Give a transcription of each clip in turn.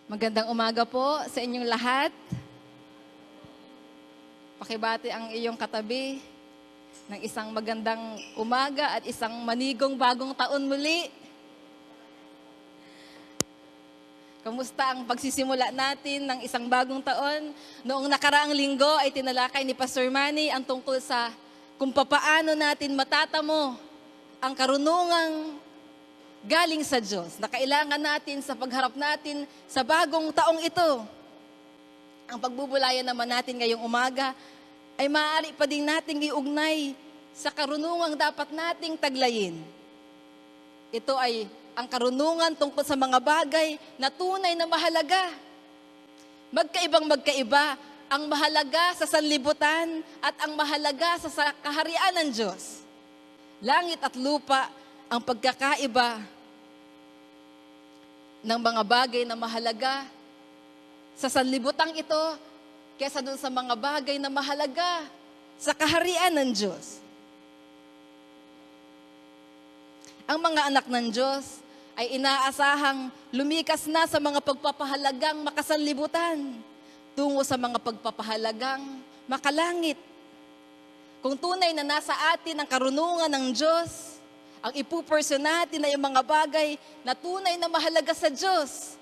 Magandang umaga po sa inyong lahat. Pakibati ang iyong katabi ng isang magandang umaga at isang manigong bagong taon muli. Kamusta ang pagsisimula natin ng isang bagong taon? Noong nakaraang linggo ay tinalakay ni Pastor Manny ang tungkol sa kung papaano natin matatamo ang karunungang galing sa Diyos na kailangan natin sa pagharap natin sa bagong taong ito. Ang pagbubulayan naman natin ngayong umaga ay maaari pa din nating iugnay sa karunungang dapat nating taglayin. Ito ay ang karunungan tungkol sa mga bagay na tunay na mahalaga. Magkaiba ang mahalaga sa sanlibutan at ang mahalaga sa kaharian ng Diyos. Langit at lupa ang pagkakaiba ng mga bagay na mahalaga sa sanlibutan ito kaysa doon sa mga bagay na mahalaga sa kaharian ng Diyos. Ang mga anak ng Diyos ay inaasahang lumikas na sa mga pagpapahalagang makasanlibutan tungo sa mga pagpapahalagang makalangit. Kung tunay na nasa atin ang karunungan ng Diyos, ang ipupursue natin ay yung mga bagay na tunay na mahalaga sa Diyos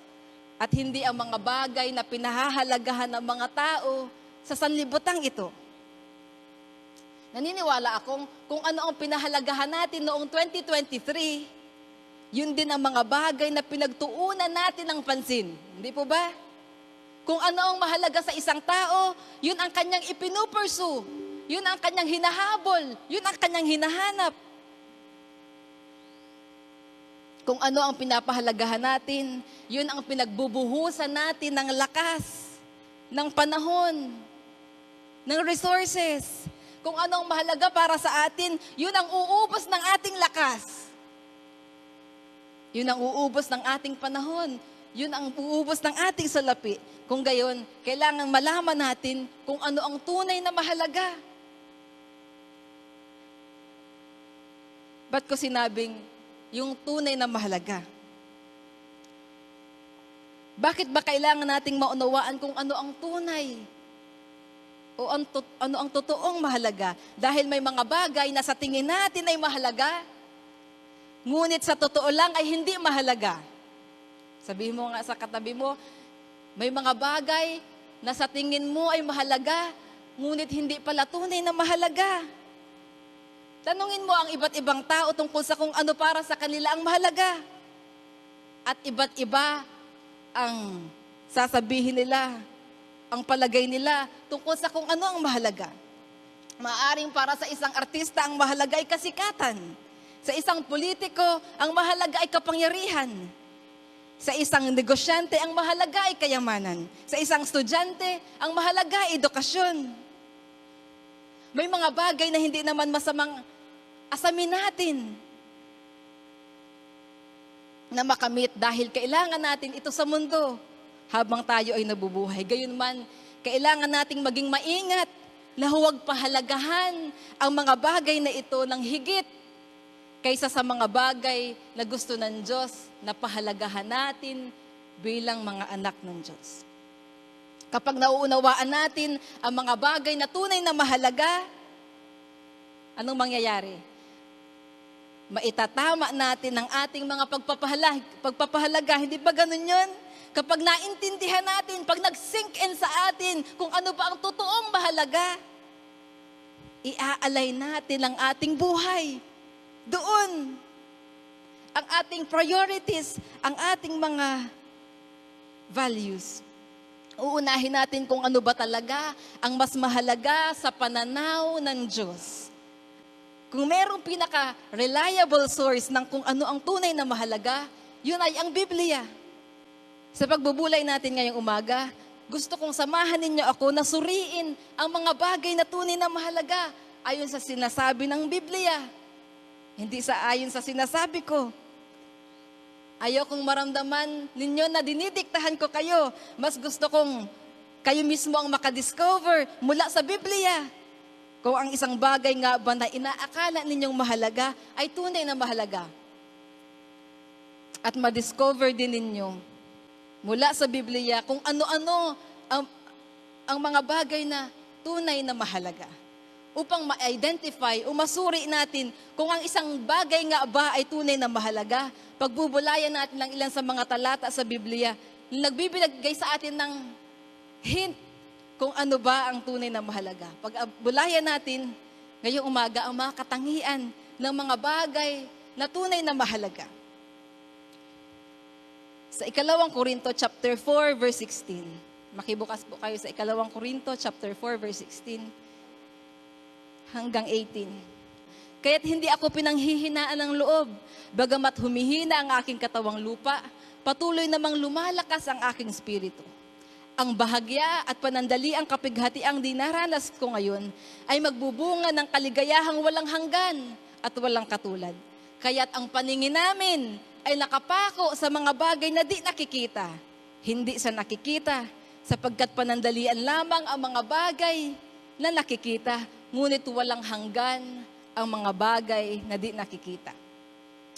at hindi ang mga bagay na pinahahalagahan ng mga tao sa sanlibutan ito. Naniniwala akong kung ano ang pinahalagahan natin noong 2023, yun din ang mga bagay na pinagtuunan natin ng pansin. Hindi po ba? Kung ano ang mahalaga sa isang tao, yun ang kanyang ipinupursue. Yun ang kanyang hinahabol. Yun ang kanyang hinahanap. Kung ano ang pinapahalagahan natin, yun ang pinagbubuhusan natin ng lakas, ng panahon, ng resources. Kung ano ang mahalaga para sa atin, yun ang uubos ng ating lakas. Yun ang uubos ng ating panahon. Yun ang uubos ng ating salapi. Kung gayon, kailangan malaman natin kung ano ang tunay na mahalaga. Ba't ko sinabing yung tunay na mahalaga? Bakit ba kailangan nating maunawaan kung ano ang tunay? O ano ang totoong mahalaga? Dahil may mga bagay na sa tingin natin ay mahalaga, ngunit sa totoo lang ay hindi mahalaga. Sabihin mo nga sa katabi mo, may mga bagay na sa tingin mo ay mahalaga, ngunit hindi pala tunay na mahalaga. Tanungin mo ang iba't ibang tao tungkol sa kung ano para sa kanila ang mahalaga. At iba't iba ang sasabihin nila, ang palagay nila tungkol sa kung ano ang mahalaga. Maaring para sa isang artista ang mahalaga ay kasikatan. Sa isang politiko, ang mahalaga ay kapangyarihan. Sa isang negosyante, ang mahalaga ay kayamanan. Sa isang estudyante, ang mahalaga ay edukasyon. May mga bagay na hindi naman masamang asamin natin na makamit dahil kailangan natin ito sa mundo habang tayo ay nabubuhay. Gayunman, kailangan nating maging maingat na huwag pahalagahan ang mga bagay na ito ng higit kaysa sa mga bagay na gusto ng Diyos na pahalagahan natin bilang mga anak ng Diyos. Kapag nauunawaan natin ang mga bagay na tunay na mahalaga, anong mangyayari? Maitatama natin ang ating mga pagpapahalaga. Hindi ba ganun yun? Kapag naintindihan natin, pag nag-sink in sa atin kung ano ba ang totoong mahalaga, iaalay natin ang ating buhay. Doon, ang ating priorities, ang ating mga values. Uunahin natin kung ano ba talaga ang mas mahalaga sa pananaw ng Diyos. Kung merong pinaka-reliable source ng kung ano ang tunay na mahalaga, yun ay ang Biblia. Sa pagbubulay natin ngayong umaga, gusto kong samahan ninyo ako na suriin ang mga bagay na tunay na mahalaga ayon sa sinasabi ng Biblia. Hindi ayon sa sinasabi ko. Ayaw kong maramdaman ninyo na dinidiktahan ko kayo. Mas gusto kong kayo mismo ang makadiscover mula sa Biblia. Kung ang isang bagay nga ba na inaakala ninyong mahalaga ay tunay na mahalaga. At madiscover din ninyo mula sa Biblia kung ano-ano ang mga bagay na tunay na mahalaga. Upang ma-identify o masuri natin kung ang isang bagay nga ba ay tunay na mahalaga. Pagbubulayan natin lang ilan sa mga talata sa Biblia, nagbibigay sa atin ng hint kung ano ba ang tunay na mahalaga. Pagbulayan natin ngayong umaga ang mga katangian ng mga bagay na tunay na mahalaga. Sa 2 Korinto chapter 4 verse 16. Makibukas po kayo sa 2 Korinto chapter 4 verse 16 hanggang 18. Kaya't hindi ako pinanghihinaan ng loob, bagamat humihina ang aking katawang lupa, patuloy namang lumalakas ang aking espiritu. Ang bahagya at panandali ang kapighatiang dinaranas ko ngayon ay magbubunga ng kaligayahang walang hanggan at walang katulad. Kaya't ang paningin namin ay nakapako sa mga bagay na di nakikita, hindi sa nakikita, sapagkat panandalian lamang ang mga bagay na nakikita, ngunit walang hanggan ang mga bagay na di nakikita.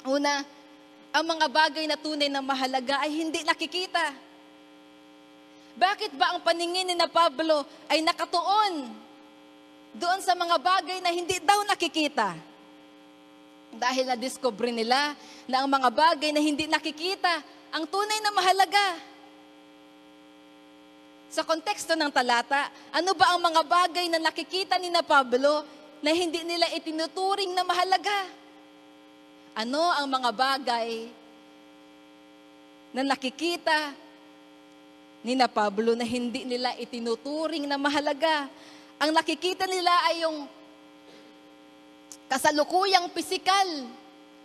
Una, ang mga bagay na tunay na mahalaga ay hindi nakikita. Bakit ba ang paningin ni na Pablo ay nakatuon doon sa mga bagay na hindi daw nakikita? Dahil na-discover nila na ang mga bagay na hindi nakikita ang tunay na mahalaga. Sa konteksto ng talata, ano ba ang mga bagay na nakikita ni na Pablo na hindi nila itinuturing na mahalaga? Ano ang mga bagay na nakikita ni na Pablo na hindi nila itinuturing na mahalaga? Ang nakikita nila ay yung kasalukuyang pisikal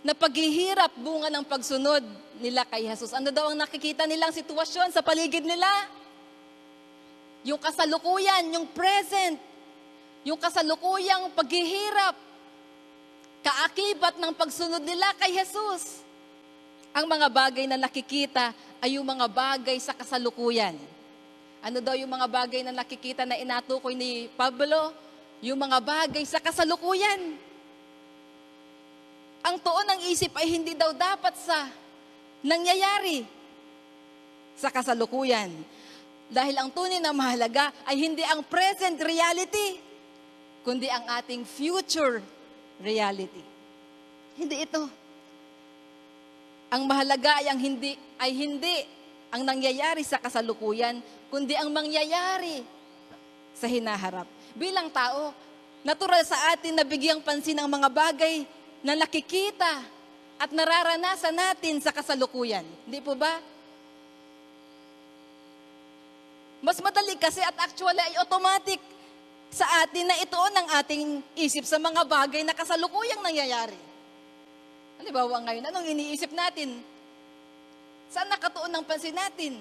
na paghihirap bunga ng pagsunod nila kay Jesus. Ano daw ang nakikita nilang sitwasyon sa paligid nila? Yung kasalukuyan, yung present, yung kasalukuyang paghihirap, kaakibat ng pagsunod nila kay Jesus. Ang mga bagay na nakikita ay yung mga bagay sa kasalukuyan. Ano daw yung mga bagay na nakikita na inatukoy ni Pablo? Yung mga bagay sa kasalukuyan. Ang tuon ng isip ay hindi daw dapat sa nangyayari sa kasalukuyan. Dahil ang tunay na mahalaga ay hindi ang present reality, kundi ang ating future reality. Hindi ito. Ang mahalaga ay hindi ang nangyayari sa kasalukuyan, kundi ang mangyayari sa hinaharap. Bilang tao, natural sa atin na bigyang pansin ang mga bagay na nakikita at nararanasan natin sa kasalukuyan. Hindi po ba? Mas madali kasi at actually ay automatic sa atin na ituon ang ating isip sa mga bagay na kasalukuyang nangyayari. Halimbawa ngayon, anong iniisip natin? Saan nakatuon ang pansin natin?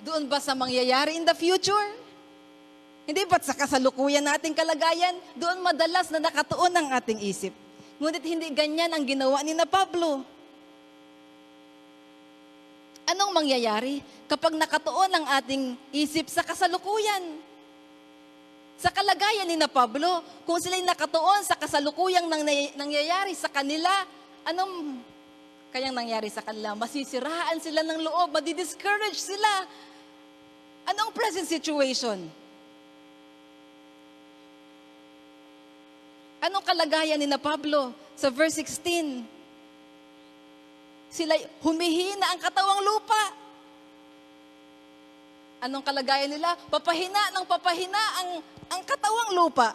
Doon ba sa mangyayari in the future? Hindi ba't sa kasalukuyan nating kalagayan? Doon madalas na nakatuon ang ating isip. Ngunit hindi ganyan ang ginawa ni na Pablo. Anong mangyayari kapag nakatuon ang ating isip sa kasalukuyan? Sa kalagayan ni na Pablo, kung sila'y nakatuon sa kasalukuyang nangyayari sa kanila, anong kayang nangyari sa kanila? Masisiraan sila ng loob, madi-discourage sila. Anong present situation? Anong kalagayan ni na Pablo sa verse 16? Sila humihina ang katawang lupa. Anong kalagayan nila? Papahina ang katawang lupa.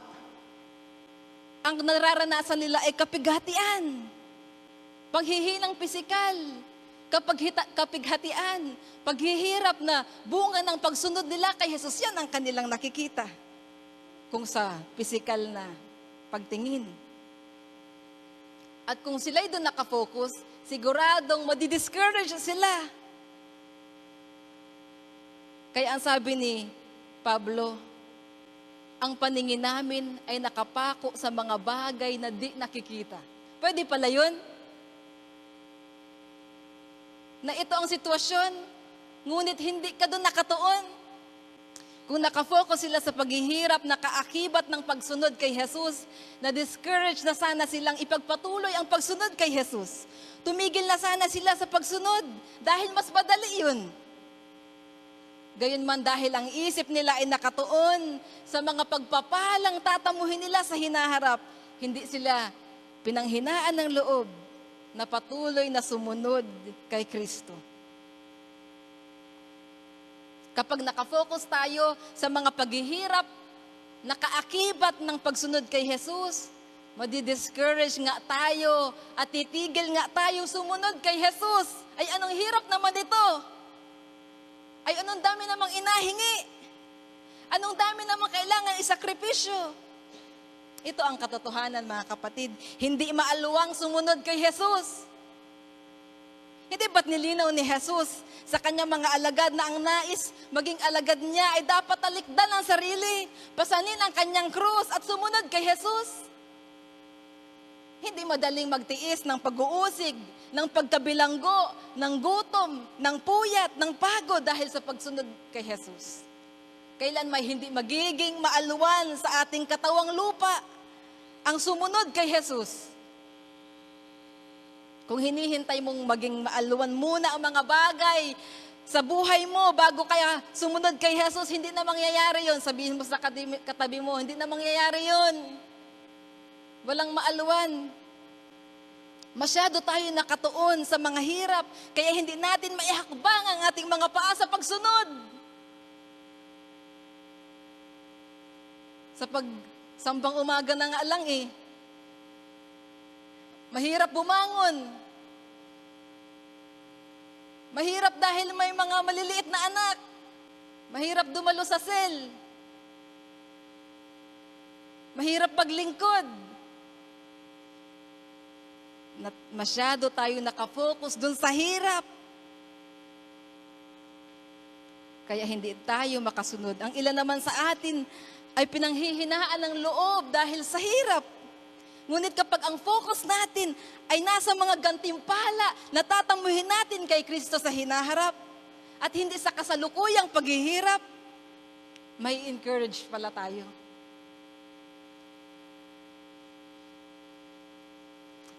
Ang nararanasan nila ay kapighatian. Paghihinang pisikal. Kapighatian. Paghihirap na bunga ng pagsunod nila kay Jesus. Yan ang kanilang nakikita. Kung sa pisikal na pagtingin. At kung sila'y doon nakafocus, siguradong madi-discourage sila. Kaya ang sabi ni Pablo, ang paningin namin ay nakapako sa mga bagay na di nakikita. Pwede pala yun? Na ito ang sitwasyon, ngunit hindi ka doon nakatuon. Kung nakafocus sila sa paghihirap na kaakibat ng pagsunod kay Jesus, na-discourage na sana silang ipagpatuloy ang pagsunod kay Jesus. Tumigil na sana sila sa pagsunod dahil mas madali yun. Gayunman dahil ang isip nila ay nakatuon sa mga pagpapalang tatamuhin nila sa hinaharap, hindi sila pinanghinaan ng loob na patuloy na sumunod kay Kristo. Kapag nakafocus tayo sa mga paghihirap, nakaakibat ng pagsunod kay Jesus, madi-discourage nga tayo at titigil nga tayo sumunod kay Jesus. Ay anong hirap naman ito? Ay anong dami namang inahingi? Anong dami namang kailangan isakripisyo? Ito ang katotohanan, mga kapatid. Hindi maaluwang sumunod kay Jesus. Hindi ba't nilinaw ni Jesus sa kanyang mga alagad na ang nais maging alagad niya ay dapat talikdan ang sarili, pasanin ang kanyang krus at sumunod kay Jesus? Hindi madaling magtiis ng pag-uusig, ng pagkabilanggo, ng gutom, ng puyat, ng pagod dahil sa pagsunod kay Jesus. Kailan may hindi magiging maaluwan sa ating katawang lupa ang sumunod kay Jesus? Kung hinihintay mong maging maaluwan muna ang mga bagay sa buhay mo bago kaya sumunod kay Jesus, hindi na mangyayari yon. Sabihin mo sa katabi mo, hindi na mangyayari yon. Walang maaluwan. Masyado tayo nakatuon sa mga hirap, kaya hindi natin maihakbang ang ating mga paa sa pagsunod. Sa pagsambang umaga na nga lang mahirap bumangon. Mahirap dahil may mga maliliit na anak. Mahirap dumalo sa cell. Mahirap paglingkod. Masyado tayo nakafocus dun sa hirap. Kaya hindi tayo makasunod. Ang ilan naman sa atin ay pinanghihinaan ng loob dahil sa hirap. Ngunit kapag ang focus natin ay nasa mga gantimpala na tatamuhin natin kay Kristo sa hinaharap at hindi sa kasalukuyang paghihirap, may encourage pala tayo.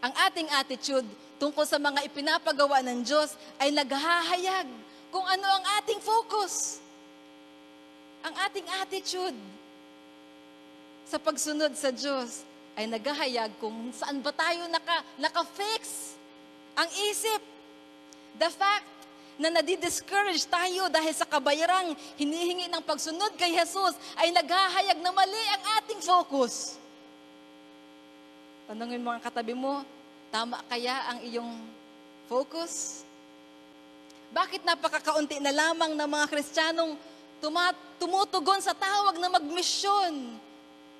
Ang ating attitude tungkol sa mga ipinapagawa ng Diyos ay naghahayag kung ano ang ating focus. Ang ating attitude sa pagsunod sa Diyos ay naghahayag kung saan ba tayo naka-fix ang isip. The fact na nadi-discourage tayo dahil sa kabayarang hinihingi ng pagsunod kay Jesus ay naghahayag na mali ang ating focus. Tanungin mo ang katabi mo, tama kaya ang iyong focus? Bakit napakakaunti na lamang ng mga Kristiyanong tumutugon sa tawag na magmisyon,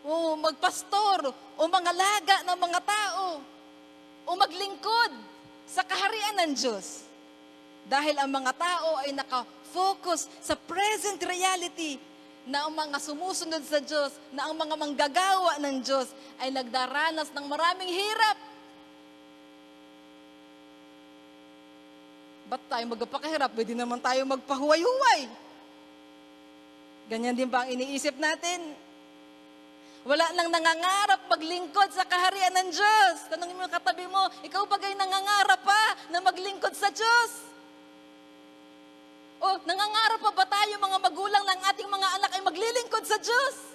o magpastor, o mangalaga ng mga tao, o maglingkod sa kaharian ng Diyos? Dahil ang mga tao ay nakafocus sa present reality na ang mga sumusunod sa Diyos, na ang mga manggagawa ng Diyos ay nagdaranas ng maraming hirap. Ba't tayo magpakahirap? Pwede naman tayo magpahuway-huway. Ganyan din ba ang iniisip natin? Wala nang nangangarap maglingkod sa kaharian ng Diyos. Tanungin mo yung katabi mo, ikaw bagay nangangarap pa na maglingkod sa Diyos? O nangangarap pa ba tayo mga magulang ng ating mga anak ay maglilingkod sa Diyos?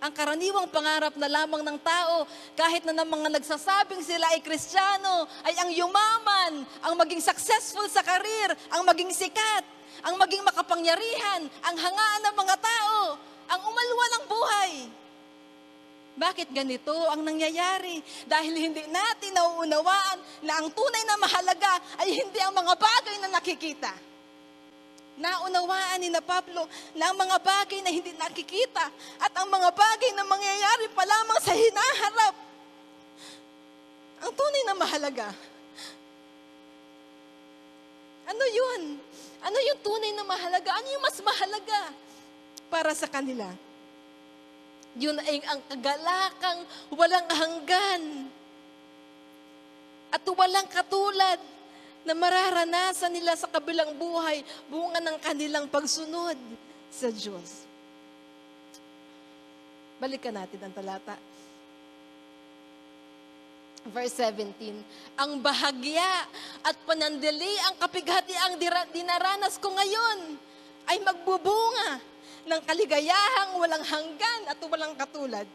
Ang karaniwang pangarap na lamang ng tao, kahit na ng mga nagsasabing sila ay Kristiyano, ay ang yumaman, ang maging successful sa karir, ang maging sikat, ang maging makapangyarihan, ang hangaan ng mga tao, ang umalwa ng buhay. Bakit ganito ang nangyayari? Dahil hindi natin nauunawaan na ang tunay na mahalaga ay hindi ang mga bagay na nakikita. Naunawaan ni na Pablo na ang mga bagay na hindi nakikita at ang mga bagay na mangyayari pa lamang sa hinaharap ang tunay na mahalaga. Ano yun? Ano yung tunay na mahalaga? Ano yung mas mahalaga para sa kanila? Yun ay ang kagalakang walang hanggan at walang katulad na mararanasan nila sa kabilang buhay, bunga ng kanilang pagsunod sa Diyos. Balikan natin ang talata. Verse 17, ang bahagya at panandali ang kapighatiang dinaranas ko ngayon ay magbubunga ng kaligayahang walang hanggan at walang katulad.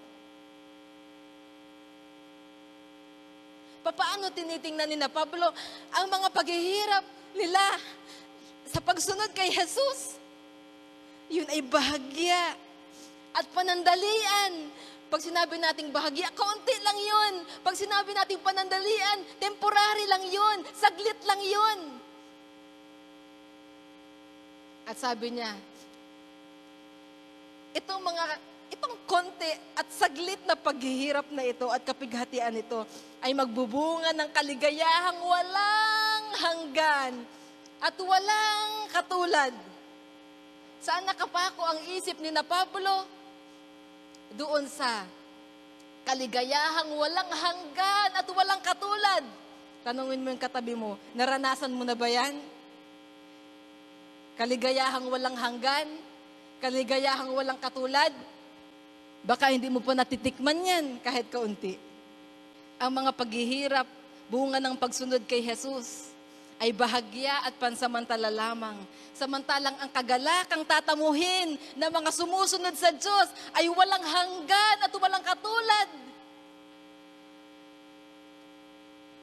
Paano tinitingnan ni na Pablo ang mga paghihirap nila sa pagsunod kay Jesus? Yun ay bahagya at panandalian. Pag sinabi nating bahagya, kaunti lang yun. Pag sinabi nating panandalian, temporary lang yun. Saglit lang yun. At sabi niya, itong konti at saglit na paghihirap na ito at kapighatian ito ay magbubunga ng kaligayahang walang hanggan at walang katulad. Saan nakapako ang isip ni na Pablo? Doon sa kaligayahang walang hanggan at walang katulad. Tanungin mo yung katabi mo, naranasan mo na ba yan? Kaligayahang walang hanggan? Kaligayahang walang katulad? Baka hindi mo pa natitikman yan kahit kaunti. Ang mga paghihirap, bunga ng pagsunod kay Jesus, ay bahagya at pansamantala lamang. Samantalang ang kagalakang tatamuhin ng mga sumusunod sa Diyos ay walang hanggan at walang katulad.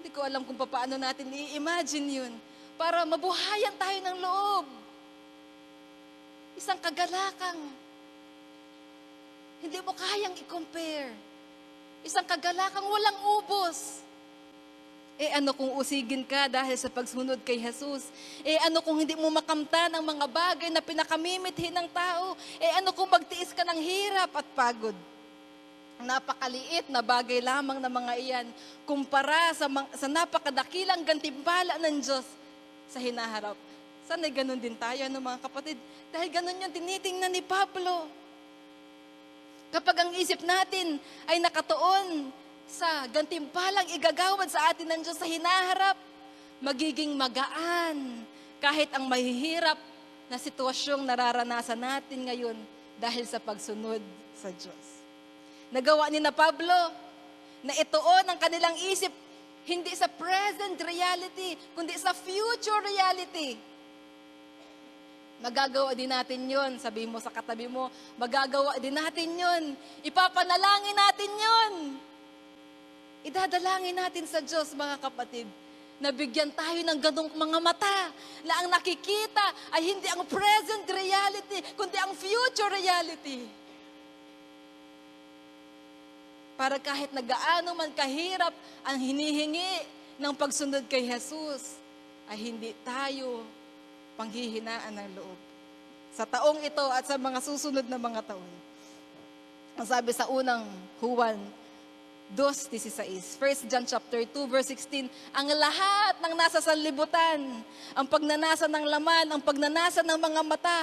Hindi ko alam kung paano natin i-imagine yun para mabuhayan tayo ng loob. Isang kagalakang hindi mo kayang i-compare. Isang kagalakang walang ubos. Ano kung usigin ka dahil sa pagsunod kay Jesus? Ano kung hindi mo makamtan ang mga bagay na pinakamimithi ng tao? Ano kung magtiis ka ng hirap at pagod? Napakaliit na bagay lamang na mga iyan kumpara sa napakadakilang gantimpala ng Diyos sa hinaharap. Sana'y ganun din tayo, mga kapatid. Dahil ganun yung tinitingnan ni Pablo. Kapag ang isip natin ay nakatuon sa gantimpalang igagawad sa atin ng Diyos sa hinaharap, magiging magaan kahit ang mahihirap na sitwasyong nararanasan natin ngayon dahil sa pagsunod sa Diyos. Nagawa ni na Pablo na ituon ang kanilang isip hindi sa present reality, kundi sa future reality. Magagawa din natin yun. Sabi mo sa katabi mo, magagawa din natin yun. Ipapanalangin natin yun. Idadalangin natin sa Diyos, mga kapatid, na bigyan tayo ng ganong mga mata na ang nakikita ay hindi ang present reality, kundi ang future reality. Para kahit na gaano man kahirap ang hinihingi ng pagsunod kay Jesus, ay hindi tayo panghihinaan ng loob. Sa taong ito at sa mga susunod na mga taon. Ang sabi sa unang Juan 2:16, 1 John chapter 2 verse 16, ang lahat ng nasa sanlibutan, ang pagnanasa ng laman, ang pagnanasa ng mga mata,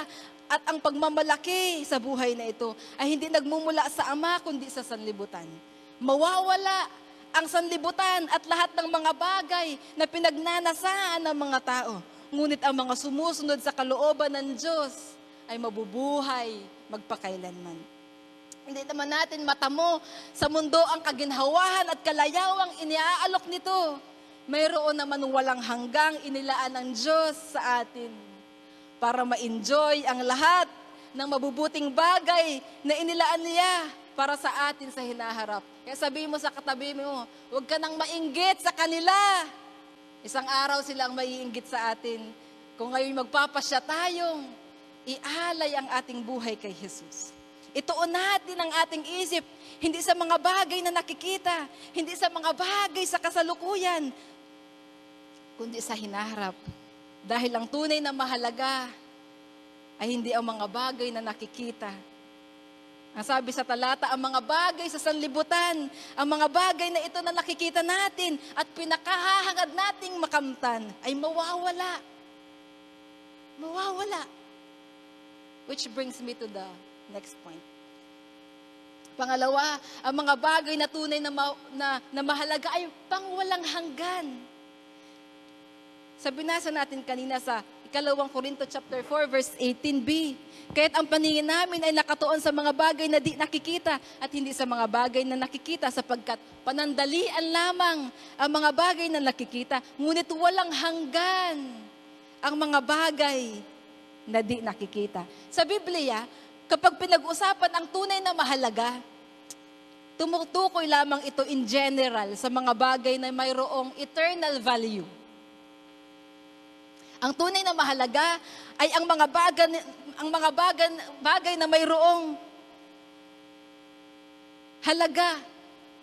at ang pagmamalaki sa buhay na ito ay hindi nagmumula sa Ama kundi sa sanlibutan. Mawawala ang sanlibutan at lahat ng mga bagay na pinagnanasaan ng mga tao. Ngunit ang mga sumusunod sa kalooban ng Diyos ay mabubuhay magpakailanman. Hindi naman natin matamo sa mundo ang kaginhawahan at kalayawang iniaalok nito. Mayroon naman walang hanggang inilaan ng Diyos sa atin para ma-enjoy ang lahat ng mabubuting bagay na inilaan niya para sa atin sa hinaharap. Kaya sabihin mo sa katabi mo, huwag ka nang mainggit sa kanila. Isang araw silang maiinggit sa atin. Kung ngayon magpapasya tayong ialay ang ating buhay kay Jesus. Ituon natin ang ating isip, hindi sa mga bagay na nakikita, hindi sa mga bagay sa kasalukuyan, kundi sa hinaharap. Dahil ang tunay na mahalaga ay hindi ang mga bagay na nakikita. Ang sabi sa talata, ang mga bagay sa sanlibutan, ang mga bagay na ito na nakikita natin at pinakahahangad nating makamtan ay mawawala. Mawawala. Which brings me to the next point. Pangalawa, ang mga bagay na tunay na mahalaga ay pangwalang hanggan. Sa binasa natin kanina sa Ikalawang Korinto chapter 4 verse 18b. Kaya't ang paningin namin ay nakatuon sa mga bagay na di nakikita at hindi sa mga bagay na nakikita, sapagkat panandalian lamang ang mga bagay na nakikita, ngunit walang hanggan ang mga bagay na di nakikita. Sa Biblia, kapag pinag-usapan ang tunay na mahalaga, tumutukoy lamang ito in general sa mga bagay na mayroong eternal value. Ang tunay na mahalaga ay ang mga bagay na mayroong halaga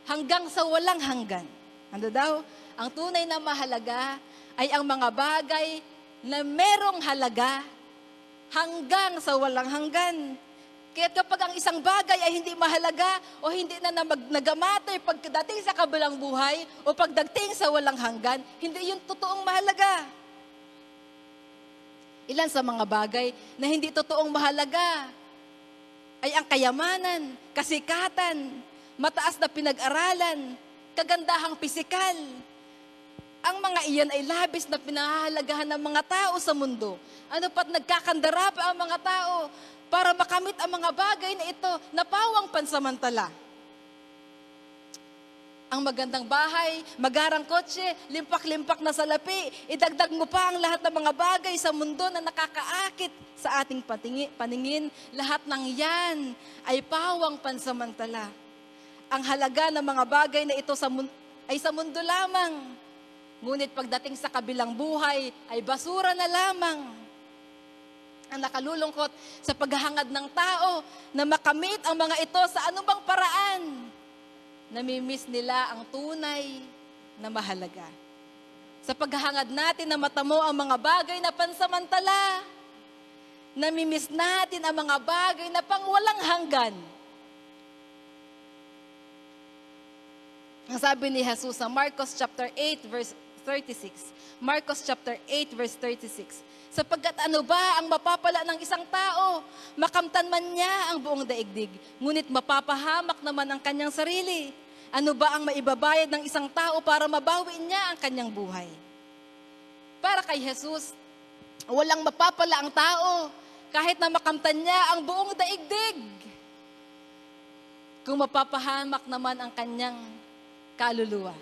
hanggang sa walang hanggan. Ano daw? Ang tunay na mahalaga ay ang mga bagay na merong halaga hanggang sa walang hanggan. Kaya kapag ang isang bagay ay hindi mahalaga o hindi na nagamatter pagdating sa kabilang buhay o pagdating sa walang hanggan, hindi yun totoong mahalaga. Ilan sa mga bagay na hindi totoong mahalaga ay ang kayamanan, kasikatan, mataas na pinag-aralan, kagandahang pisikal. Ang mga iyan ay labis na pinahahalagahan ng mga tao sa mundo. Ano pat nagkakandara pa ang mga tao para makamit ang mga bagay na ito na pawang pansamantala. Ang magandang bahay, magarang kotse, limpak-limpak na salapi, idagdag mo pa ang lahat ng mga bagay sa mundo na nakakaakit sa ating paningin. Lahat ng yan ay pawang pansamantala. Ang halaga ng mga bagay na ito ay sa mundo lamang. Ngunit pagdating sa kabilang buhay ay basura na lamang. Ang nakalulungkot sa paghahangad ng tao na makamit ang mga ito sa anumang paraan, namimiss nila ang tunay na mahalaga. Sa paghahangad natin na matamo ang mga bagay na pansamantala, namimiss natin ang mga bagay na pangwalang hanggan. Ang sabi ni Jesus sa Marcos chapter 8 verse 36. Marcos chapter 8 verse 36. Sapagkat ano ba ang mapapala ng isang tao? Makamtan man niya ang buong daigdig, ngunit mapapahamak naman ang kanyang sarili. Ano ba ang maibabayad ng isang tao para mabawi niya ang kanyang buhay? Para kay Jesus, walang mapapala ang tao kahit na makamtan niya ang buong daigdig, kung mapapahamak naman ang kanyang kaluluwa.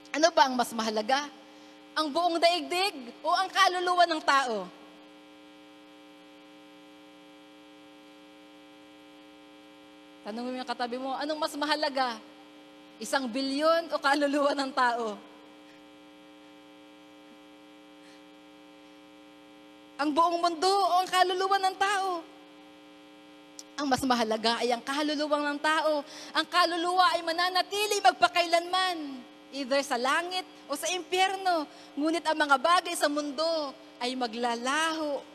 Ano ba ang mas mahalaga? Ang buong daigdig o ang kaluluwa ng tao? Tanungin mo yung katabi mo, anong mas mahalaga? 1 bilyon o kaluluwa ng tao? Ang buong mundo o ang kaluluwa ng tao? Ang mas mahalaga ay ang kaluluwa ng tao. Ang kaluluwa ay mananatili magpakailanman, either sa langit o sa impyerno. Ngunit ang mga bagay sa mundo ay maglalaho.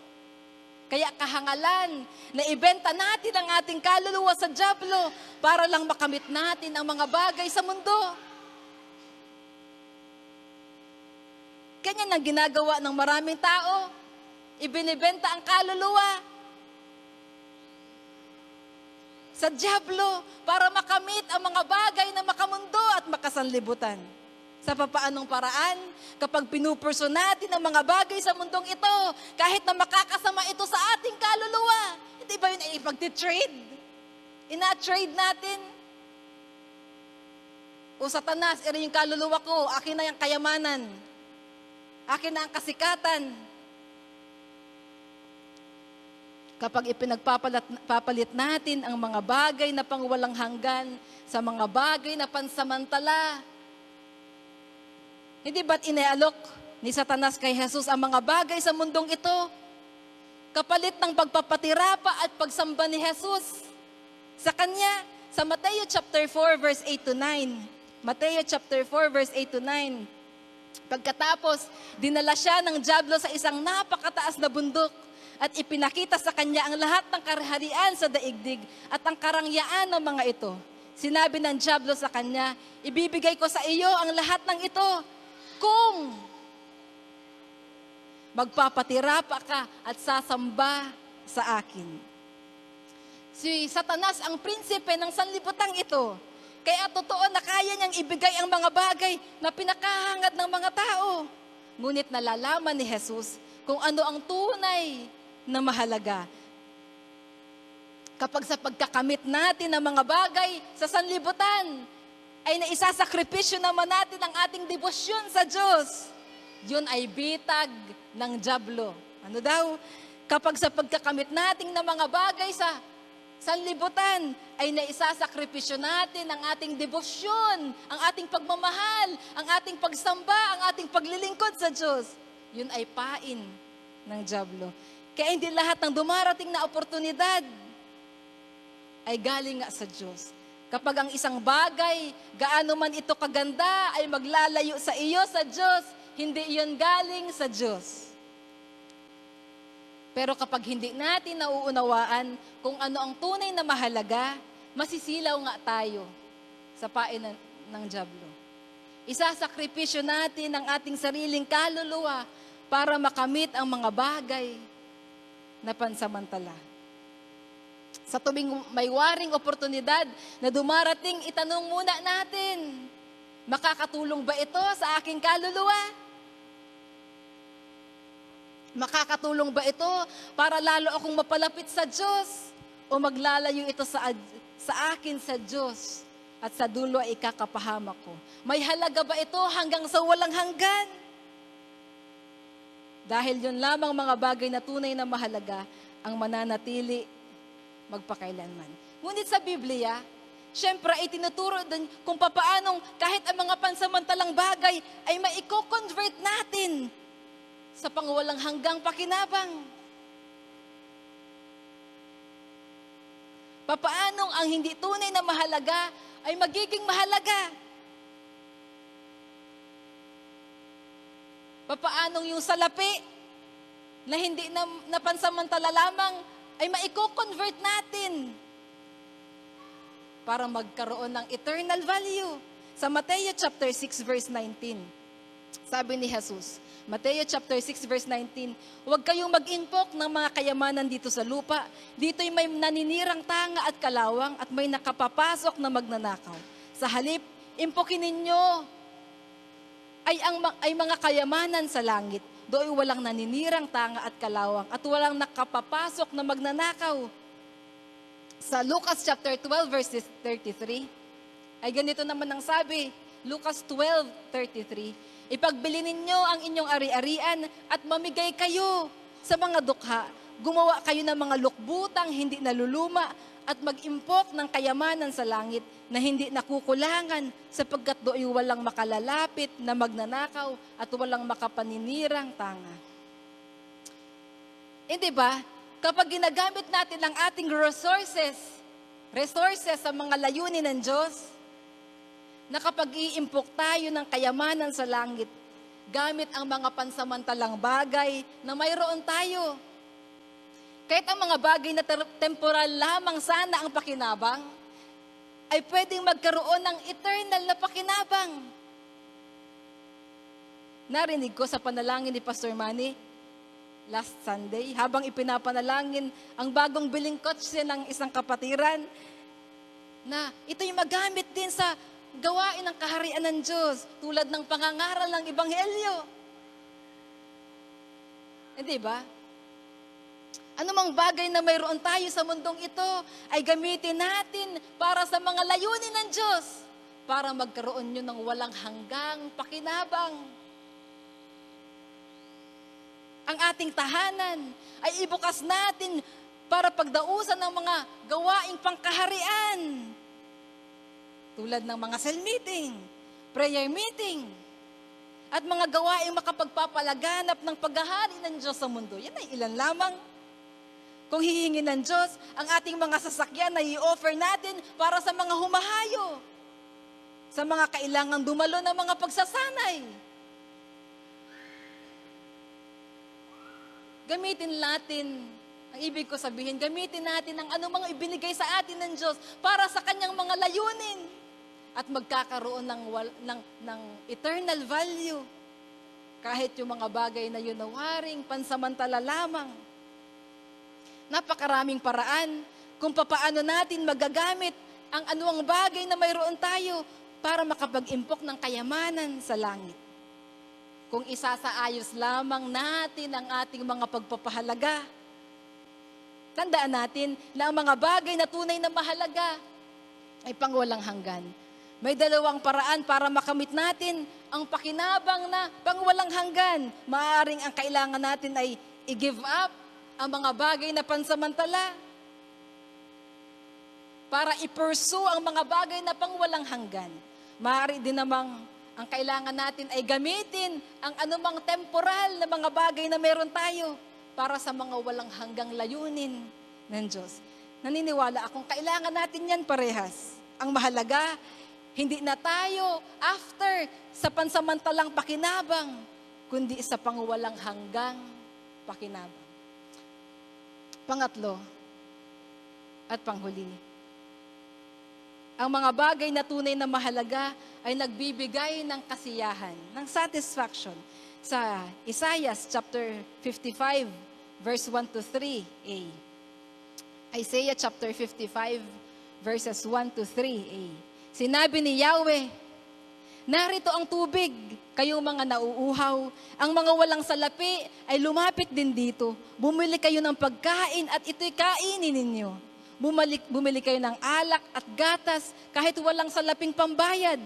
Kaya kahangalan na ibenta natin ang ating kaluluwa sa dyablo para lang makamit natin ang mga bagay sa mundo. Ganyan ang ginagawa ng maraming tao. Ibinibenta ang kaluluwa sa dyablo para makamit ang mga bagay na makamundo at makasanlibutan. Sa papaanong paraan, kapag pinupurso natin ang mga bagay sa mundong ito, kahit na makakasama ito sa ating kaluluwa, hindi ba yun ay ipag-trade? Ina-trade natin? O Satanas, ito yung kaluluwa ko, akin na yung kayamanan, akin na ang kasikatan. Kapag ipinagpapalit natin ang mga bagay na pangwalang hanggan sa mga bagay na pansamantala, hindi ba't inaalok ni Satanas kay Jesus ang mga bagay sa mundong ito, kapalit ng pagpapatira pa at pagsamba ni Jesus sa Kanya? Sa Mateo chapter 4 verse 8 to 9. Mateo chapter 4 verse 8 to 9. Pagkatapos, dinala siya ng dyablo sa isang napakataas na bundok at ipinakita sa kanya ang lahat ng kaharian sa daigdig at ang karangyaan ng mga ito. Sinabi ng dyablo sa kanya, ibibigay ko sa iyo ang lahat ng ito kung magpapatira pa ka at sasamba sa akin. Si Satanas, ang prinsipe ng sanlibutan ito, Kaya totoo na kaya niyang ibigay ang mga bagay na pinakahangad ng mga tao. Ngunit nalalaman ni Jesus kung ano ang tunay na mahalaga. Kapag sa pagkakamit natin ng mga bagay sa sanlibutan, ay naisasakripisyo naman natin ang ating debosyon sa Diyos. Yun ay bitag ng dyablo. Ano daw? Kapag sa pagkakamit natin ng mga bagay sa sanlibutan, ay naisasakripisyo natin ang ating debosyon, ang ating pagmamahal, ang ating pagsamba, ang ating paglilingkod sa Diyos. Yun ay pain ng dyablo. Kaya hindi lahat ng dumarating na oportunidad ay galing nga sa Diyos. Kapag ang isang bagay, gaano man ito kaganda, ay maglalayo sa iyo sa Diyos, hindi iyon galing sa Diyos. Pero kapag hindi natin nauunawaan kung ano ang tunay na mahalaga, masisilaw nga tayo sa pain ng dyablo. Isasakripisyo natin ang ating sariling kaluluwa para makamit ang mga bagay na pansamantala. Sa tuwing may waring oportunidad na dumarating, itanong muna natin, makakatulong ba ito sa aking kaluluwa? Makakatulong ba ito para lalo akong mapalapit sa Diyos? O maglalayo ito sa akin sa Diyos at sa dulo ay ikakapahamak ko? May halaga ba ito hanggang sa walang hanggan? Dahil yun lamang mga bagay na tunay na mahalaga ang mananatili magpakailanman. Ngunit sa Biblia, syempre ay tinuturo din kung papaanong kahit ang mga pansamantalang bagay ay maiko-convert natin sa pangwalang hanggang pakinabang. Papaanong ang hindi tunay na mahalaga ay magiging mahalaga? Papaanong yung salapi na hindi na pansamantala lamang ay maiko-convert natin para magkaroon ng eternal value. Sa Mateo chapter 6 verse 19, sabi ni Jesus, Mateo chapter 6 verse 19, huwag kayong mag-impok ng mga kayamanan dito sa lupa. Dito'y may naninirang tanga at kalawang at may nakapapasok na magnanakaw. Sa halip, impokin ninyo ay mga kayamanan sa langit. Do'y walang naninirang tanga at kalawang at walang nakapapasok na magnanakaw. Sa Lucas chapter 12 verse 33, ay ganito naman ang sabi, Lucas 12:33, ipagbili ninyo ang inyong ari-arian at mamigay kayo sa mga dukha. Gumawa kayo ng mga lukbutang hindi naluluma at mag-impok ng kayamanan sa langit na hindi nakukulangan sapagkat do'y walang makalalapit na magnanakaw at walang makapaninirang tanga. Hindi ba? Kapag ginagamit natin ang ating resources sa mga layunin ng Diyos, na kapag iimpok tayo ng kayamanan sa langit, gamit ang mga pansamantalang bagay na mayroon tayo. Kahit ang mga bagay na temporal lamang sana ang pakinabang, ay pwedeng magkaroon ng eternal na pakinabang. Narinig ko sa panalangin ni Pastor Manny last Sunday, habang ipinapanalangin ang bagong biling kotse ng isang kapatiran, na ito'y magamit din sa gawain ng kaharian ng Diyos, tulad ng pangangaral ng Ebanghelyo. Hindi ba? Anumang bagay na mayroon tayo sa mundong ito, ay gamitin natin para sa mga layunin ng Diyos, para magkaroon nyo ng walang hanggang pakinabang. Ang ating tahanan ay ibukas natin para pagdausan ng mga gawaing pangkaharian. Tulad ng mga cell meeting, prayer meeting, at mga gawaing makapagpapalaganap ng paghahari ng Diyos sa mundo. Yan ay ilan lamang. Kung hihingin ng Diyos, ang ating mga sasakyan na i-offer natin para sa mga humahayo, sa mga kailangang dumalo ng mga pagsasanay. Gamitin natin, ang ibig ko sabihin, gamitin natin ang anumang ibinigay sa atin ng Diyos para sa kanyang mga layunin. At magkakaroon ng eternal value. Kahit yung mga bagay na yun na waring pansamantala lamang. Napakaraming paraan kung papaano natin magagamit ang anuang bagay na mayroon tayo para makapag-impok ng kayamanan sa langit. Kung isasaayos lamang natin ang ating mga pagpapahalaga, tandaan natin na ang mga bagay na tunay na mahalaga ay pangwalang hanggan. May dalawang paraan para makamit natin ang pakinabang na pangwalang hanggan. Maaaring ang kailangan natin ay i-give up ang mga bagay na pansamantala para i-pursue ang mga bagay na pangwalang hanggan. Maaari din namang ang kailangan natin ay gamitin ang anumang temporal na mga bagay na meron tayo para sa mga walang hanggang layunin ng Diyos. Naniniwala akong kailangan natin yan parehas. Ang mahalaga, hindi na tayo after sa pansamantalang pakinabang, kundi sa pangwalang hanggang pakinabang. Pangatlo at panghuli, ang mga bagay na tunay na mahalaga ay nagbibigay ng kasiyahan, ng satisfaction. Sa Isaiah chapter 55, verse 1 to 3a. Isaiah chapter 55, verses 1 to 3a. Sinabi ni Yahweh, narito ang tubig, kayong mga nauuhaw, ang mga walang salapi ay lumapit din dito. Bumili kayo ng pagkain at ito'y kainin ninyo. Bumili kayo ng alak at gatas kahit walang salaping pambayad.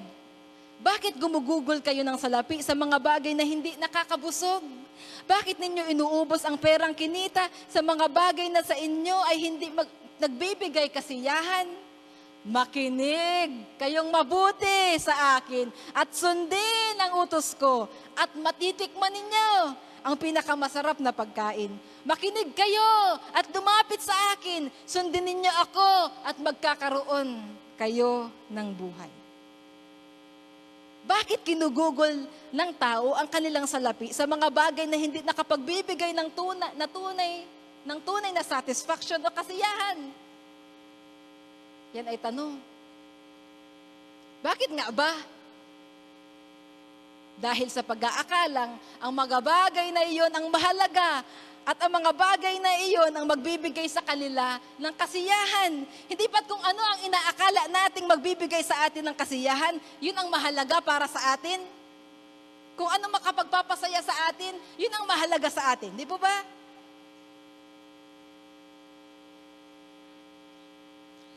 Bakit gumugugol kayo ng salapi sa mga bagay na hindi nakakabusog? Bakit ninyo inuubos ang perang kinita sa mga bagay na sa inyo ay hindi nagbibigay kasiyahan? Makinig kayong mabuti sa akin at sundin ang utos ko at matitikman ninyo ang pinakamasarap na pagkain. Makinig kayo at lumapit sa akin. Sundin ninyo ako at magkakaroon kayo ng buhay. Bakit ginugugol ng tao ang kanilang salapi sa mga bagay na hindi nakapagbibigay ng tunay na satisfaction o kasiyahan? Yan ay tanong. Bakit nga ba? Dahil sa pag-aakalang ang mga bagay na iyon ang mahalaga at ang mga bagay na iyon ang magbibigay sa kanila ng kasiyahan. Hindi ba't kung ano ang inaakala nating magbibigay sa atin ng kasiyahan, yun ang mahalaga para sa atin? Kung ano makapagpapasaya sa atin, yun ang mahalaga sa atin. Di po ba?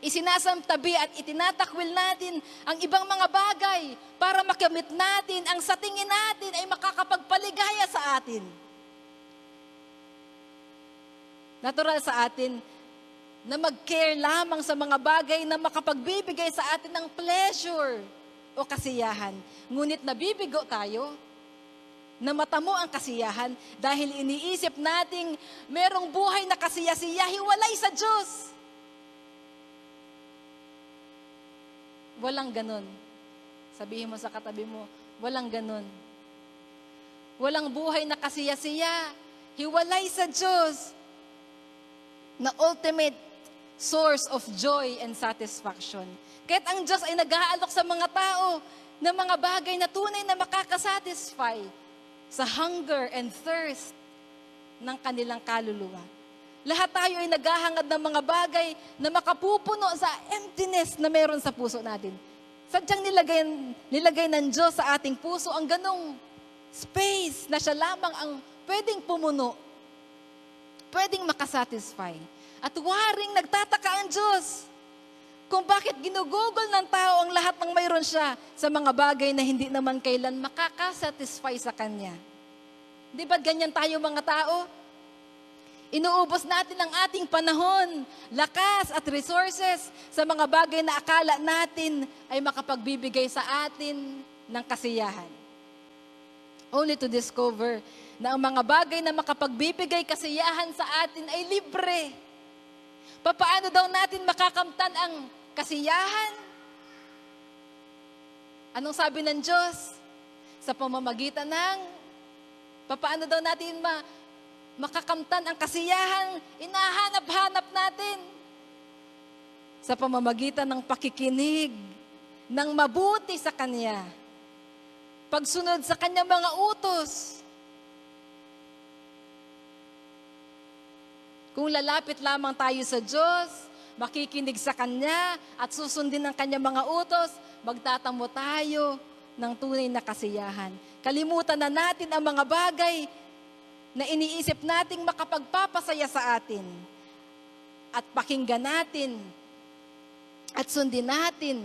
Isinasamtabi at itinatakwil natin ang ibang mga bagay para makamit natin ang sa tingin natin ay makakapagpaligaya sa atin. Natural sa atin na mag-care lamang sa mga bagay na makapagbibigay sa atin ng pleasure o kasiyahan. Ngunit nabibigo tayo na matamo ang kasiyahan dahil iniisip nating merong buhay na kasiyasiya hiwalay sa Diyos. Walang ganon. Sabihin mo sa katabi mo, walang ganon. Walang buhay na kasiyasiya, hiwalay sa Diyos, na ultimate source of joy and satisfaction. Kahit ang Diyos ay nag-aalok sa mga tao ng mga bagay na tunay na makakasatisfy sa hunger and thirst ng kanilang kaluluwa. Lahat tayo ay naghahangad ng mga bagay na makapupuno sa emptiness na meron sa puso natin. Sadyang nilagay ng Diyos sa ating puso ang ganong space na siya lamang ang pwedeng pumuno, pwedeng makasatisfy. At waring nagtataka ang Diyos kung bakit ginugugol ng tao ang lahat ng mayroon siya sa mga bagay na hindi naman kailan makakasatisfy sa Kanya. Di ba ganyan tayo mga tao? Inuubos natin ang ating panahon, lakas at resources sa mga bagay na akala natin ay makapagbibigay sa atin ng kasiyahan. Only to discover na ang mga bagay na makapagbibigay kasiyahan sa atin ay libre. Papaano daw natin makakamtan ang kasiyahan? Anong sabi ng Diyos? Sa pamamagitan ng, papaano daw natin makakamtan ang kasiyahan, inahanap-hanap natin sa pamamagitan ng pakikinig, ng mabuti sa Kanya, pagsunod sa Kanyang mga utos. Kung lalapit lamang tayo sa Diyos, makikinig sa Kanya at susundin ang Kanyang mga utos, magtatamo tayo ng tunay na kasiyahan. Kalimutan na natin ang mga bagay na iniisip nating makapagpapasaya sa atin. At pakinggan natin at sundin natin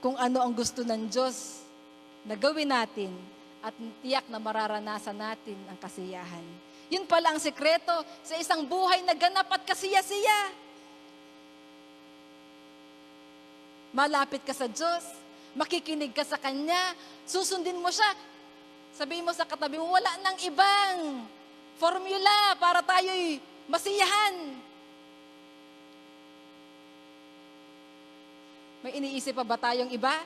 kung ano ang gusto ng Diyos na gawin natin at tiyak na mararanasan natin ang kasiyahan. Yun pala ang sekreto sa isang buhay na ganap at kasiya-siya. Malapit ka sa Diyos, makikinig ka sa Kanya, susundin mo siya. Sabihin mo sa katabi mo, wala nang ibang formula para tayo'y masiyahan. May iniisip pa ba tayong iba?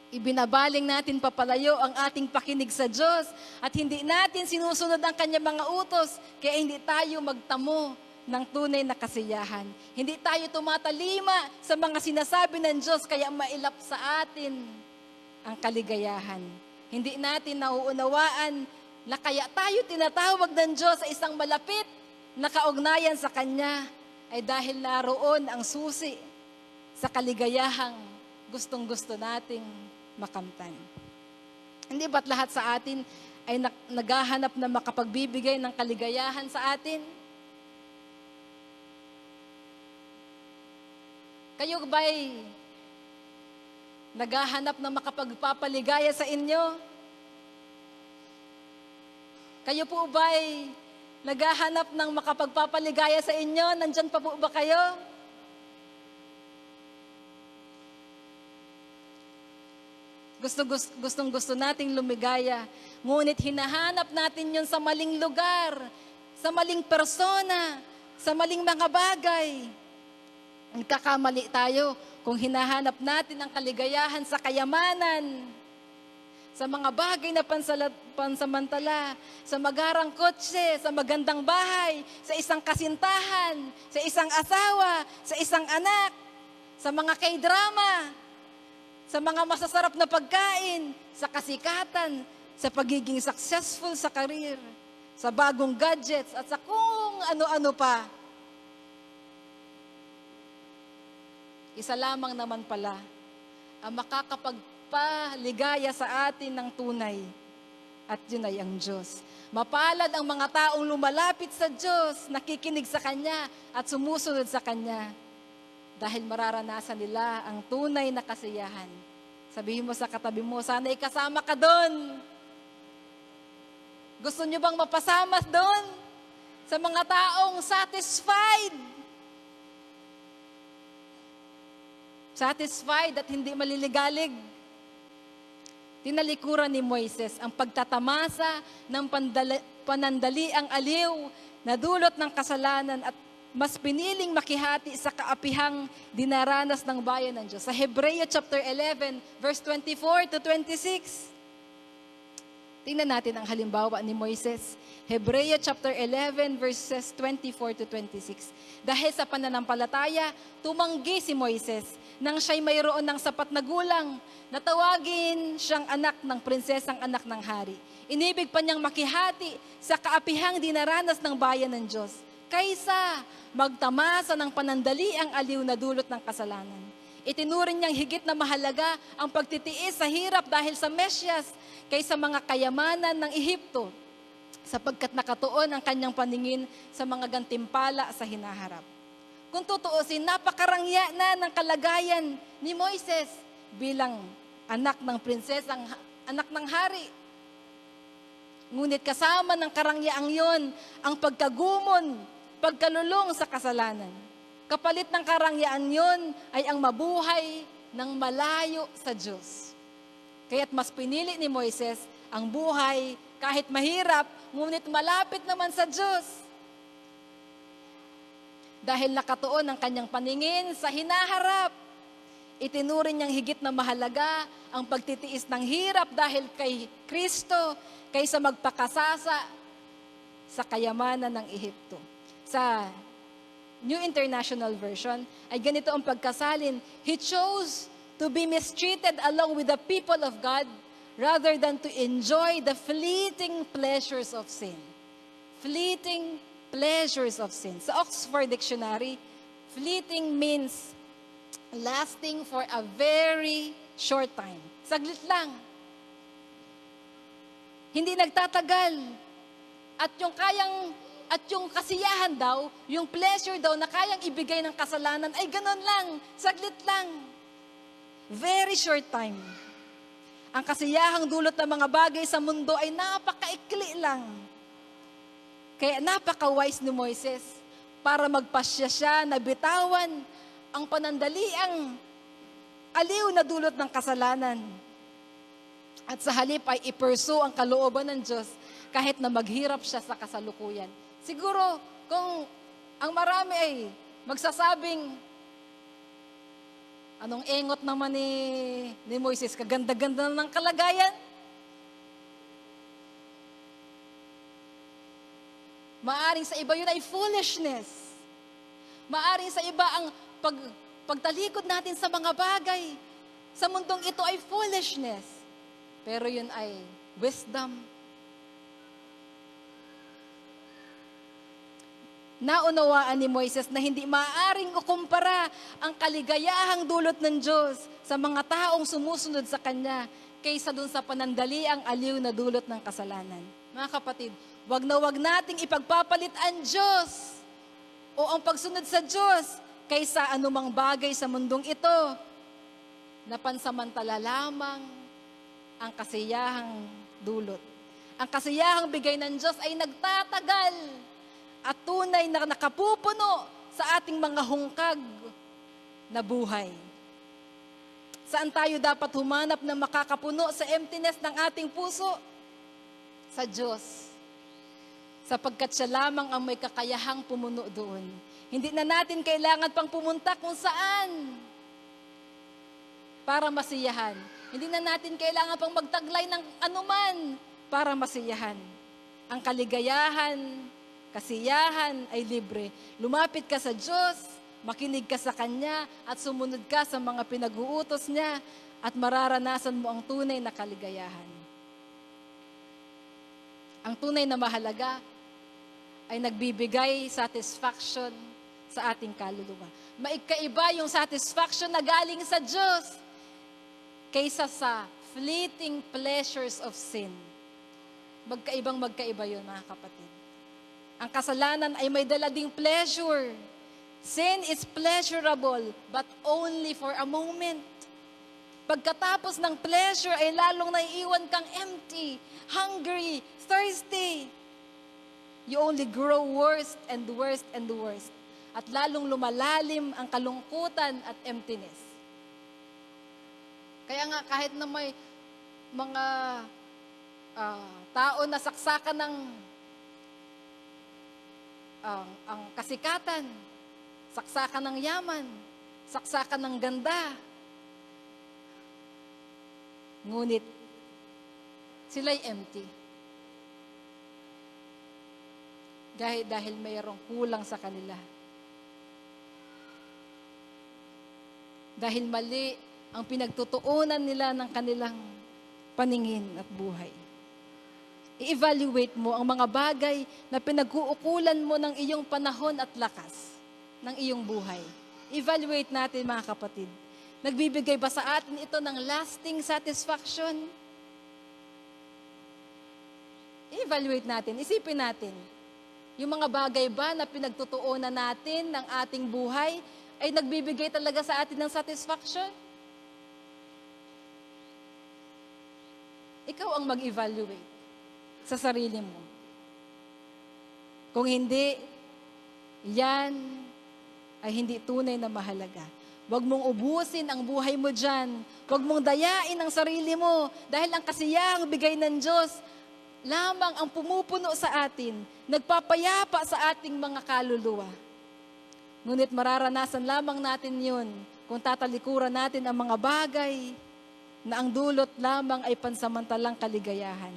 Ibinabaling natin papalayo ang ating pakinig sa Diyos at hindi natin sinusunod ang Kanyang mga utos, kaya hindi tayo magtamo ng tunay na kasiyahan. Hindi tayo tumatalima sa mga sinasabi ng Diyos, kaya mailap sa atin ang kaligayahan. Hindi natin nauunawaan na kaya tayo tinatawag ng Diyos sa isang malapit na kaugnayan sa Kanya ay dahil naroon ang susi sa kaligayahang gustong-gusto nating makamtan. Hindi ba't lahat sa atin ay naghahanap na makapagbibigay ng kaligayahan sa atin? Kayo ba'y naghahanap na makapagpapaligaya sa inyo? Kayo po ba'y naghahanap ng makapagpapaligaya sa inyo? Nandyan pa po ba kayo? Gustong-gusto nating lumigaya. Ngunit hinahanap natin yun sa maling lugar, sa maling persona, sa maling mga bagay. Nagkakamali tayo kung hinahanap natin ang kaligayahan sa kayamanan, sa mga bagay na pansamantala, sa magarang kotse, sa magandang bahay, sa isang kasintahan, sa isang asawa, sa isang anak, sa mga K-drama, sa mga masasarap na pagkain, sa kasikatan, sa pagiging successful sa career, sa bagong gadgets, at sa kung ano-ano pa. Isa lamang naman pala ang makakapagpaligaya sa atin ng tunay, at yun ay ang Diyos. Mapalad ang mga taong lumalapit sa Diyos, nakikinig sa Kanya at sumusunod sa Kanya. Dahil mararanasan nila ang tunay na kasiyahan. Sabihin mo sa katabi mo, sana ikasama ka doon. Gusto nyo bang mapasama doon? Sa mga taong satisfied. Satisfied at hindi maliligalig. Tinalikuran ni Moises ang pagtatamasa ng panandaliang aliw na dulot ng kasalanan at mas piniling makihati sa kaapihang dinaranas ng bayan ng Diyos. Sa Hebreo chapter 11, verse 24 to 26. Tingnan natin ang halimbawa ni Moises. Hebreo chapter 11, verses 24 to 26. Dahil sa pananampalataya, tumanggi si Moises nang siya'y mayroon ng sapat na gulang, natawagin siyang anak ng prinsesang anak ng hari. Inibig pa niyang makihati sa kaapihang dinaranas ng bayan ng Diyos, kaysa magtamasa ng panandaliang aliw na dulot ng kasalanan. Itinuring niyang higit na mahalaga ang pagtitiis sa hirap dahil sa Mesyas kaysa mga kayamanan ng Ehipto, sapagkat nakatuon ang kanyang paningin sa mga gantimpala sa hinaharap. Kung tutuusin, napakarangya na ng kalagayan ni Moises bilang anak ng prinsesang anak ng hari. Ngunit kasama ng karangyaang yon ang pagkagumon, pagkalulong sa kasalanan. Kapalit ng karangyaan yon ay ang mabuhay ng malayo sa Diyos. Kaya't mas pinili ni Moises ang buhay kahit mahirap, ngunit malapit naman sa Diyos. Dahil nakatuon ang kanyang paningin sa hinaharap, itinuring niyang higit na mahalaga ang pagtitiis ng hirap dahil kay Kristo kaysa magpakasasa sa kayamanan ng Ehipto. Sa New International Version ay ganito ang pagkasalin, He chose to be mistreated along with the people of God rather than to enjoy the fleeting pleasures of sin. Fleeting pleasures of sin. Sa Oxford Dictionary, fleeting means lasting for a very short time. Saglit lang. Hindi nagtatagal. At yung kasiyahan daw, yung pleasure daw na kayang ibigay ng kasalanan ay ganun lang, saglit lang. Very short time. Ang kasiyahang dulot ng mga bagay sa mundo ay napakaikli lang. Kaya napaka-wise ni Moises para magpasya siya na bitawan ang panandaliang aliw na dulot ng kasalanan. At sa halip ay i-pursue ang kalooban ng Diyos kahit na maghirap siya sa kasalukuyan. Siguro, kung ang marami ay magsasabing, anong engot naman ni Moises, kaganda-ganda ng kalagayan. Maaring sa iba yun ay foolishness. Maaring sa iba ang pagtalikod natin sa mga bagay. Sa mundong ito ay foolishness. Pero yun ay wisdom. Naunawaan ni Moises na hindi maaaring kukumpara ang kaligayahang dulot ng Diyos sa mga taong sumusunod sa Kanya kaysa dun sa panandaliang aliw na dulot ng kasalanan. Mga kapatid, wag na wag nating ipagpapalit ang Diyos o ang pagsunod sa Diyos kaysa anumang bagay sa mundong ito na pansamantala lamang ang kasiyahang dulot. Ang kasiyahang bigay ng Diyos ay nagtatagal at tunay na nakapupuno sa ating mga hungkag na buhay. Saan tayo dapat humanap na makakapuno sa emptiness ng ating puso? Sa Diyos. Sapagkat siya lamang ang may kakayahang pumuno doon. Hindi na natin kailangan pang pumunta kung saan para masiyahan. Hindi na natin kailangan pang magtaglay ng anuman para masiyahan. Ang kaligayahan, kasiyahan ay libre. Lumapit ka sa Diyos, makinig ka sa Kanya, at sumunod ka sa mga pinag-uutos niya, at mararanasan mo ang tunay na kaligayahan. Ang tunay na mahalaga ay nagbibigay satisfaction sa ating kaluluwa. Maigkaiba yung satisfaction na galing sa Diyos kaysa sa fleeting pleasures of sin. Magkaiba yun, mga kapatid. Ang kasalanan ay may dala ding pleasure. Sin is pleasurable, but only for a moment. Pagkatapos ng pleasure ay lalong naiiwan kang empty, hungry, thirsty. You only grow worse and worse and worse. At lalong lumalalim ang kalungkutan at emptiness. Kaya nga kahit na may mga tao na saksakan ng ang kasikatan, saksakan ng yaman, saksakan ng ganda. Ngunit, sila'y empty. Dahil mayroong kulang sa kanila. Dahil mali ang pinagtutuunan nila ng kanilang paningin at buhay. I-evaluate mo ang mga bagay na pinag-uukulan mo ng iyong panahon at lakas ng iyong buhay. Evaluate natin, mga kapatid. Nagbibigay ba sa atin ito ng lasting satisfaction? I-evaluate natin, isipin natin. Yung mga bagay ba na pinagtutuunan natin ng ating buhay ay nagbibigay talaga sa atin ng satisfaction? Ikaw ang mag-evaluate sa sarili mo. Kung hindi, yan ay hindi tunay na mahalaga. Huwag mong ubusin ang buhay mo dyan. Huwag mong dayain ang sarili mo dahil ang kasiyahang bigay ng Diyos lamang ang pumupuno sa atin, nagpapayapa sa ating mga kaluluwa. Ngunit mararanasan lamang natin yun kung tatalikuran natin ang mga bagay na ang dulot lamang ay pansamantalang kaligayahan.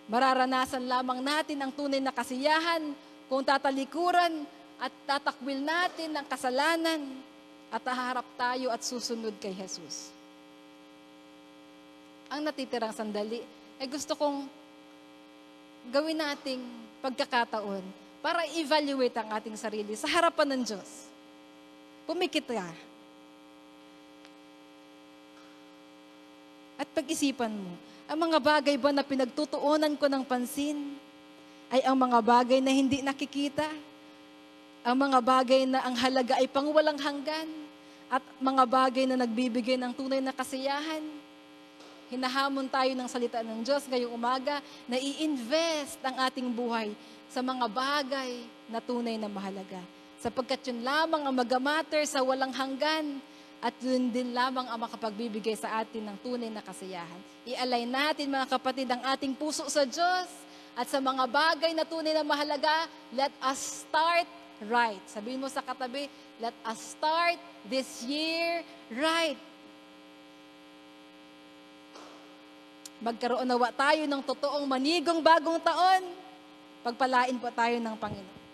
Mararanasan lamang natin ang tunay na kasiyahan kung tatalikuran at tatakwil natin ang kasalanan at haharap tayo at susunod kay Jesus. Ang natitirang sandali ay gusto kong gawin nating pagkakataon para evaluate ang ating sarili sa harapan ng Diyos. Pumikit ka. At pag-isipan mo, ang mga bagay ba na pinagtutuunan ko ng pansin ay ang mga bagay na hindi nakikita? Ang mga bagay na ang halaga ay pangwalang hanggan? At mga bagay na nagbibigay ng tunay na kasiyahan? Hinahamon tayo ng salita ng Diyos ngayong umaga na i-invest ang ating buhay sa mga bagay na tunay na mahalaga. Sapagkat yun lamang ang mag-matter sa walang hanggan at yun din lamang ang makapagbibigay sa atin ng tunay na kasiyahan. I-align natin mga kapatid ang ating puso sa Diyos at sa mga bagay na tunay na mahalaga, let us start right. Sabihin mo sa katabi, let us start this year right. Magkaroon nawa tayo ng totoong manigong bagong taon. Pagpalain po tayo ng Panginoon.